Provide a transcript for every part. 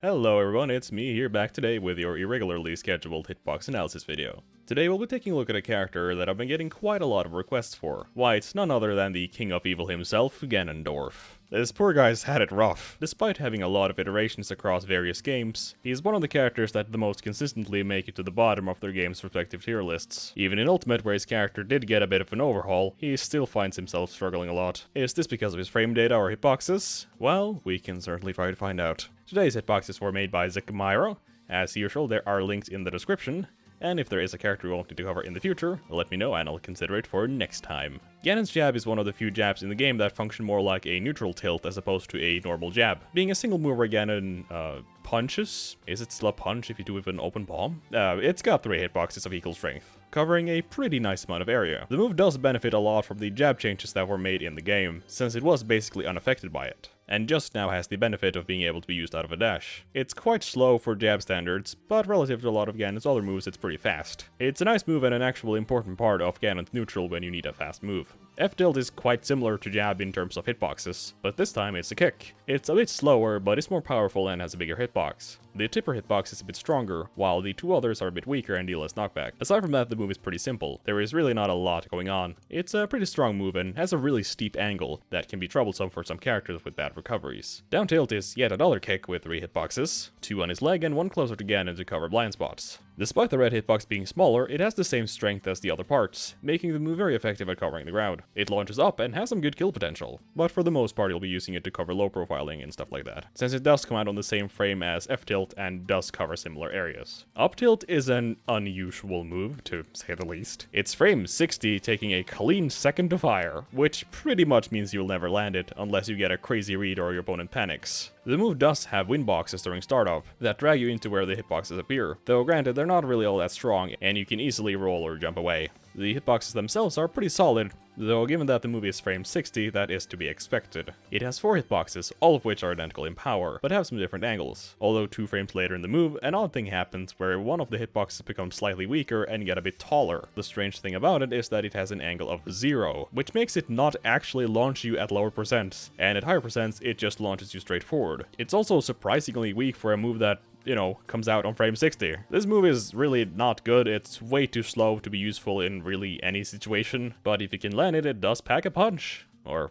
Hello everyone, it's me here back today with your irregularly scheduled hitbox analysis video. Today we'll be taking a look at a character that I've been getting quite a lot of requests for. Why, it's none other than the King of Evil himself, Ganondorf. This poor guy's had it rough. Despite having a lot of iterations across various games, he's one of the characters that the most consistently make it to the bottom of their game's respective tier lists. Even in Ultimate, where his character did get a bit of an overhaul, he still finds himself struggling a lot. Is this because of his frame data or hitboxes? Well, we can certainly try to find out. Today's hitboxes were made by Zeckemyro. As usual, there are links in the description. And if there is a character you want me to cover in the future, let me know and I'll consider it for next time. Ganon's jab is one of the few jabs in the game that function more like a neutral tilt as opposed to a normal jab. Being a single move where Ganon punches, is it still a punch if you do it with an open palm? It's got 3 hitboxes of equal strength, covering a pretty nice amount of area. The move does benefit a lot from the jab changes that were made in the game, since it was basically unaffected by it, and just now has the benefit of being able to be used out of a dash. It's quite slow for jab standards, but relative to a lot of Ganon's other moves it's pretty fast. It's a nice move and an actual important part of Ganon's neutral when you need a fast move. F-tilt is quite similar to jab in terms of hitboxes, but this time it's a kick. It's a bit slower, but it's more powerful and has a bigger hitbox. The tipper hitbox is a bit stronger, while the 2 others are a bit weaker and deal less knockback. Aside from that, the move is pretty simple. There is really not a lot going on. It's a pretty strong move and has a really steep angle that can be troublesome for some characters with bad recoveries. Down tilt is yet another kick with 3 hitboxes, 2 on his leg and 1 closer to Ganon to cover blind spots. Despite the red hitbox being smaller, it has the same strength as the other parts, making the move very effective at covering the ground. It launches up and has some good kill potential, but for the most part you'll be using it to cover low profiling and stuff like that, since it does come out on the same frame as F-tilt and does cover similar areas. Up-tilt is an unusual move, to say the least. It's frame 60 taking a clean second to fire, which pretty much means you'll never land it unless you get a crazy read or your opponent panics. The move does have wind boxes during startup that drag you into where the hitboxes appear, though granted they're not really all that strong and you can easily roll or jump away. The hitboxes themselves are pretty solid, though given that the move is frame 60, that is to be expected. It has 4 hitboxes, all of which are identical in power, but have some different angles. Although 2 frames later in the move, an odd thing happens where one of the hitboxes becomes slightly weaker and get a bit taller. The strange thing about it is that it has an angle of 0, which makes it not actually launch you at lower percents, and at higher percents it just launches you straight forward. It's also surprisingly weak for a move that comes out on frame 60. This move is really not good. It's way too slow to be useful in really any situation, but if you can land it, it does pack a punch. Or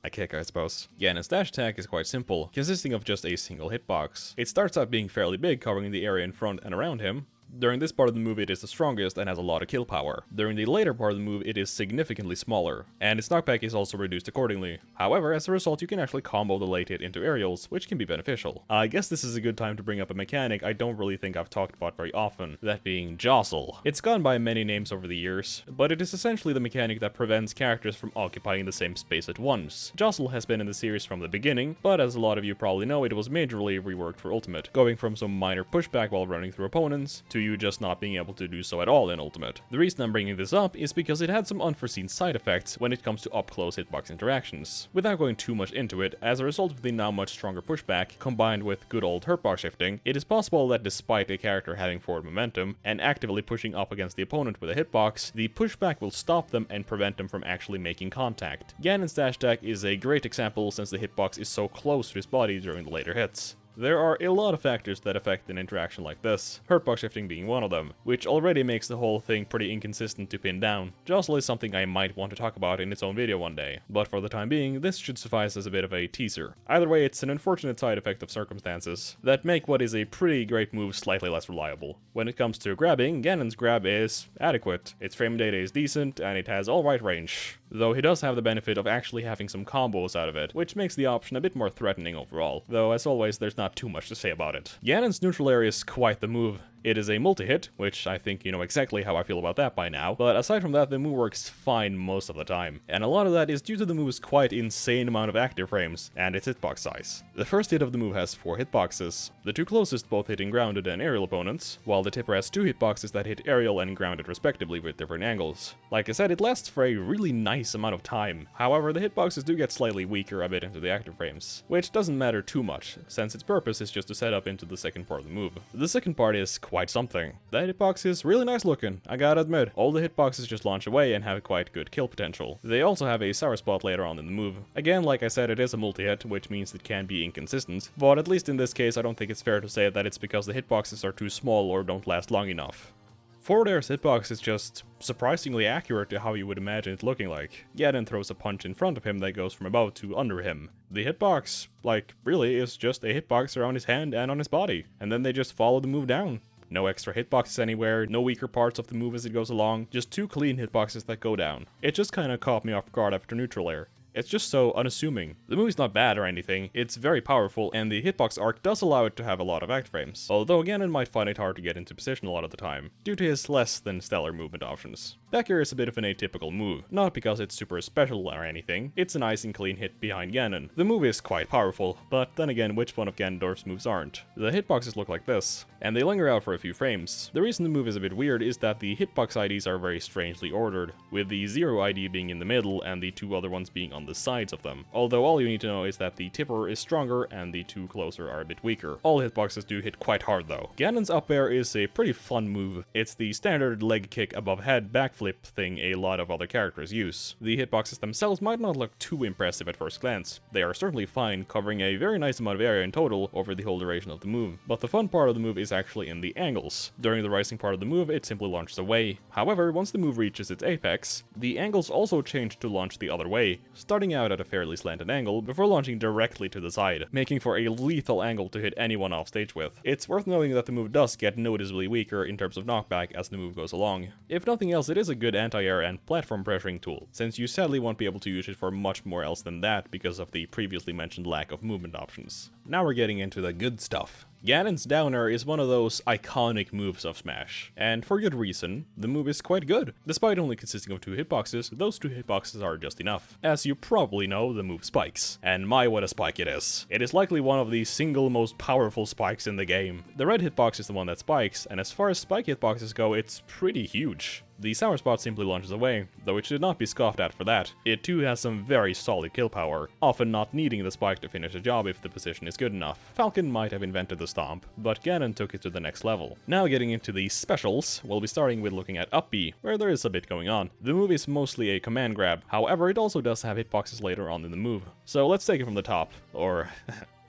a kick, I suppose. Ganon's dash attack is quite simple, consisting of just a single hitbox. It starts out being fairly big, covering the area in front and around him. During this part of the move it is the strongest and has a lot of kill power. During the later part of the move it is significantly smaller, and its knockback is also reduced accordingly. However, as a result you can actually combo the late hit into aerials, which can be beneficial. I guess this is a good time to bring up a mechanic I don't really think I've talked about very often, that being Jostle. It's gone by many names over the years, but it is essentially the mechanic that prevents characters from occupying the same space at once. Jostle has been in the series from the beginning, but as a lot of you probably know it was majorly reworked for Ultimate, going from some minor pushback while running through opponents, to you just not being able to do so at all in Ultimate. The reason I'm bringing this up is because it had some unforeseen side effects when it comes to up-close hitbox interactions. Without going too much into it, as a result of the now much stronger pushback, combined with good old hurtbox shifting, it is possible that despite a character having forward momentum, and actively pushing up against the opponent with a hitbox, the pushback will stop them and prevent them from actually making contact. Ganon's dash attack is a great example since the hitbox is so close to his body during the later hits. There are a lot of factors that affect an interaction like this, hurtbox shifting being one of them, which already makes the whole thing pretty inconsistent to pin down. Jostle is something I might want to talk about in its own video one day, but for the time being, this should suffice as a bit of a teaser. Either way, it's an unfortunate side effect of circumstances that make what is a pretty great move slightly less reliable. When it comes to grabbing, Ganon's grab is adequate, its frame data is decent, and it has alright range. Though he does have the benefit of actually having some combos out of it, which makes the option a bit more threatening overall, though as always there's not too much to say about it. Ganon's neutral area is quite the move. It is a multi-hit, which I think you know exactly how I feel about that by now, but aside from that the move works fine most of the time, and a lot of that is due to the move's quite insane amount of active frames and its hitbox size. The first hit of the move has 4 hitboxes, the 2 closest both hitting grounded and aerial opponents, while the tipper has 2 hitboxes that hit aerial and grounded respectively with different angles. Like I said, it lasts for a really nice amount of time, however the hitboxes do get slightly weaker a bit into the active frames, which doesn't matter too much, since its purpose is just to set up into the second part of the move. The second part is quite something. That hitbox is really nice looking, I gotta admit. All the hitboxes just launch away and have quite good kill potential. They also have a sour spot later on in the move. Again, like I said, it is a multi-hit, which means it can be inconsistent, but at least in this case I don't think it's fair to say that it's because the hitboxes are too small or don't last long enough. Forward air's hitbox is just surprisingly accurate to how you would imagine it looking like. Ganon throws a punch in front of him that goes from above to under him. The hitbox, like, really is just a hitbox around his hand and on his body, and then they just follow the move down. No extra hitboxes anywhere, no weaker parts of the move as it goes along, just 2 clean hitboxes that go down. It just kinda caught me off guard after neutral air. It's just so unassuming. The movie's not bad or anything, it's very powerful, and the hitbox arc does allow it to have a lot of act frames. Although Ganon might find it hard to get into position a lot of the time, due to his less than stellar movement options. Back air is a bit of an atypical move, not because it's super special or anything, it's a nice and clean hit behind Ganon. The move is quite powerful, but then again, which one of Ganondorf's moves aren't? The hitboxes look like this, and they linger out for a few frames. The reason the move is a bit weird is that the hitbox IDs are very strangely ordered, with the 0 ID being in the middle and the 2 other ones being on the sides of them. Although all you need to know is that the tipper is stronger and the 2 closer are a bit weaker. All hitboxes do hit quite hard though. Ganon's up air is a pretty fun move. It's the standard leg kick above head backflip thing a lot of other characters use. The hitboxes themselves might not look too impressive at first glance. They are certainly fine, covering a very nice amount of area in total over the whole duration of the move. But the fun part of the move is actually in the angles. During the rising part of the move, it simply launches away. However, once the move reaches its apex, the angles also change to launch the other way, starting out at a fairly slanted angle before launching directly to the side, making for a lethal angle to hit anyone off stage with. It's worth noting that the move does get noticeably weaker in terms of knockback as the move goes along. If nothing else, it is a good anti-air and platform pressuring tool, since you sadly won't be able to use it for much more else than that because of the previously mentioned lack of movement options. Now we're getting into the good stuff. Ganon's down air is one of those iconic moves of Smash, and for good reason. The move is quite good. Despite only consisting of 2 hitboxes, those 2 hitboxes are just enough. As you probably know, the move spikes, and my what a spike it is. It is likely one of the single most powerful spikes in the game. The red hitbox is the one that spikes, and as far as spike hitboxes go, it's pretty huge. The sour spot simply launches away, though it should not be scoffed at for that. It too has some very solid kill power, often not needing the spike to finish the job if the position is good enough. Falcon might have invented the stomp, but Ganon took it to the next level. Now getting into the specials, we'll be starting with looking at up B, where there is a bit going on. The move is mostly a command grab, however it also does have hitboxes later on in the move. So let's take it from the top, or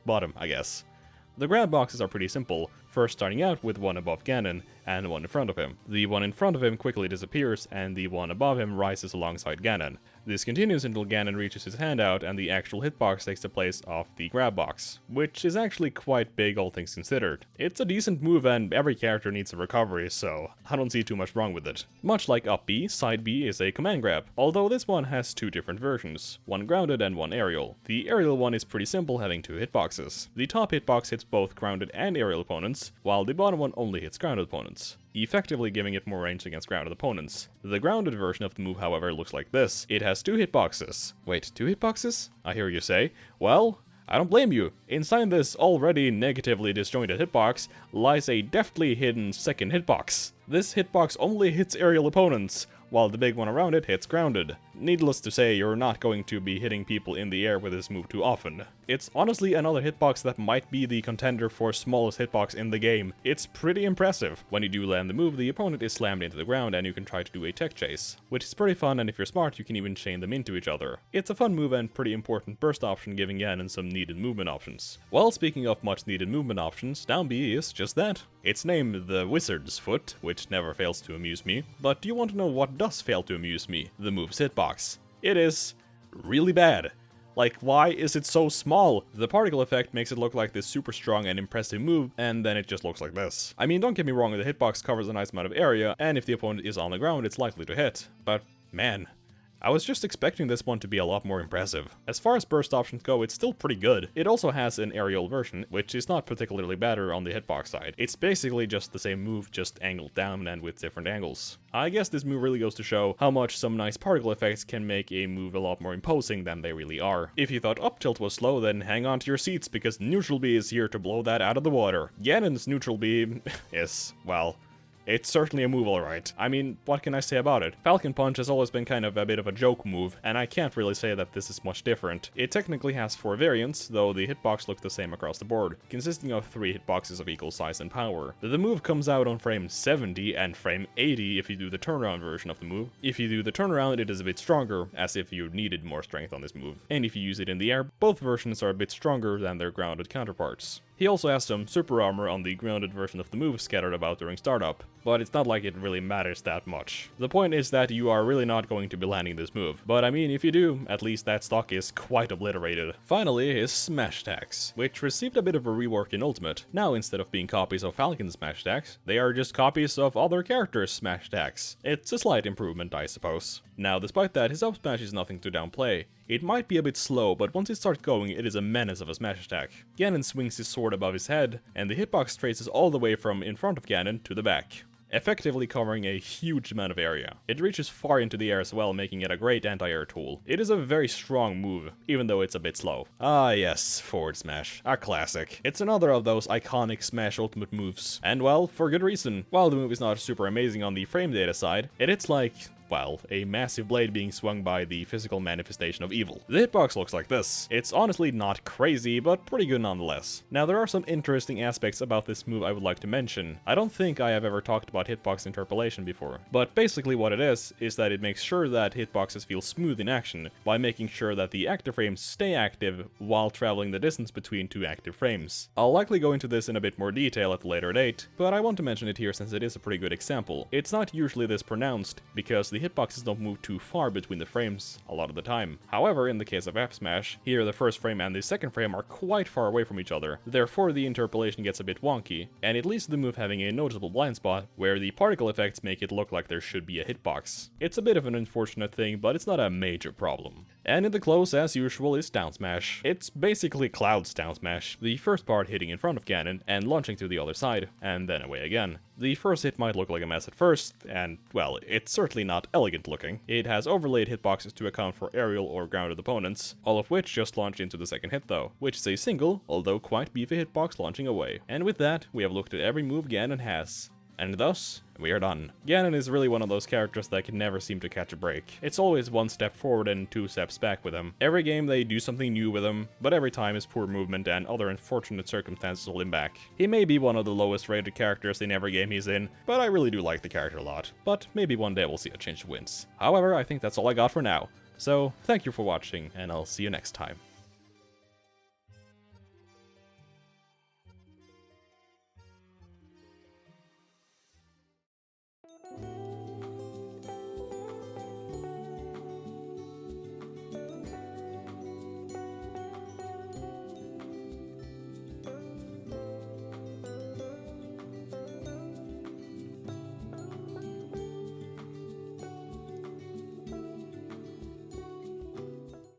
bottom I guess. The grab boxes are pretty simple, first starting out with one above Ganon and one in front of him. The one in front of him quickly disappears and the one above him rises alongside Ganon. This continues until Ganon reaches his hand out and the actual hitbox takes the place of the grab box, which is actually quite big all things considered. It's a decent move and every character needs a recovery, so I don't see too much wrong with it. Much like up B, side B is a command grab, although this one has 2 different versions, one grounded and one aerial. The aerial one is pretty simple, having 2 hitboxes. The top hitbox hits both grounded and aerial opponents, while the bottom one only hits grounded opponents, effectively giving it more range against grounded opponents. The grounded version of the move, however, looks like this. It has 2 hitboxes. Wait, 2 hitboxes? I hear you say. Well, I don't blame you. Inside this already negatively disjointed hitbox lies a deftly hidden second hitbox. This hitbox only hits aerial opponents, while the big one around it hits grounded. Needless to say, you're not going to be hitting people in the air with this move too often. It's honestly another hitbox that might be the contender for smallest hitbox in the game. It's pretty impressive. When you do land the move, the opponent is slammed into the ground and you can try to do a tech chase, which is pretty fun, and if you're smart you can even chain them into each other. It's a fun move and pretty important burst option, giving Ganon some needed movement options. Well, speaking of much needed movement options, down B is just that. It's named the Wizard's Foot, which never fails to amuse me, but do you want to know what does fail to amuse me? The move's hitbox. It is really bad. Like, why is it so small? The particle effect makes it look like this super strong and impressive move, and then it just looks like this. I mean, don't get me wrong, the hitbox covers a nice amount of area, and if the opponent is on the ground, it's likely to hit. But, man, I was just expecting this one to be a lot more impressive. As far as burst options go, it's still pretty good. It also has an aerial version, which is not particularly better on the hitbox side. It's basically just the same move, just angled down and with different angles. I guess this move really goes to show how much some nice particle effects can make a move a lot more imposing than they really are. If you thought up tilt was slow, then hang on to your seats, because neutral B is here to blow that out of the water. Ganon's neutral B is, well, It's certainly a move alright. I mean, what can I say about it? Falcon Punch has always been kind of a bit of a joke move, and I can't really say that this is much different. It technically has 4 variants, though the hitbox looks the same across the board, consisting of 3 hitboxes of equal size and power. The move comes out on frame 70 and frame 80 if you do the turnaround version of the move. If you do the turnaround, it is a bit stronger, as if you needed more strength on this move. And if you use it in the air, both versions are a bit stronger than their grounded counterparts. He also has some super armor on the grounded version of the move scattered about during startup, but it's not like it really matters that much. The point is that you are really not going to be landing this move, but I mean, if you do, at least that stock is quite obliterated. Finally is smash attacks, which received a bit of a rework in Ultimate. Now instead of being copies of Falcon's smash attacks, they are just copies of other characters' smash attacks. It's a slight improvement, I suppose. Now, despite that, his up smash is nothing to downplay. It might be a bit slow, but once it starts going, it is a menace of a smash attack. Ganon swings his sword above his head, and the hitbox traces all the way from in front of Ganon to the back, effectively covering a huge amount of area. It reaches far into the air as well, making it a great anti-air tool. It is a very strong move, even though it's a bit slow. Ah yes, forward smash, a classic. It's another of those iconic Smash Ultimate moves. And well, for good reason. While the move is not super amazing on the frame data side, it hits like, well, a massive blade being swung by the physical manifestation of evil. The hitbox looks like this. It's honestly not crazy, but pretty good nonetheless. Now, there are some interesting aspects about this move I would like to mention. I don't think I have ever talked about hitbox interpolation before, but basically what it is that it makes sure that hitboxes feel smooth in action by making sure that the active frames stay active while traveling the distance between 2 active frames. I'll likely go into this in a bit more detail at a later date, but I want to mention it here since it is a pretty good example. It's not usually this pronounced, because the hitboxes don't move too far between the frames a lot of the time. However, in the case of F Smash, here the first frame and the second frame are quite far away from each other, therefore the interpolation gets a bit wonky, and it leads to the move having a noticeable blind spot, where the particle effects make it look like there should be a hitbox. It's a bit of an unfortunate thing, but it's not a major problem. And in the close, as usual, is down smash. It's basically Cloud's down smash, the first part hitting in front of Ganon and launching to the other side, and then away again. The first hit might look like a mess at first, and, well, it's certainly not elegant looking. It has overlaid hitboxes to account for aerial or grounded opponents, all of which just launch into the second hit though, which is a single, although quite beefy hitbox launching away. And with that, we have looked at every move Ganon has. And thus, we are done. Ganon is really one of those characters that can never seem to catch a break. It's always 1 step forward and 2 steps back with him. Every game they do something new with him, but every time his poor movement and other unfortunate circumstances hold him back. He may be one of the lowest rated characters in every game he's in, but I really do like the character a lot. But maybe one day we'll see a change of winds. However, I think that's all I got for now. So, thank you for watching, and I'll see you next time.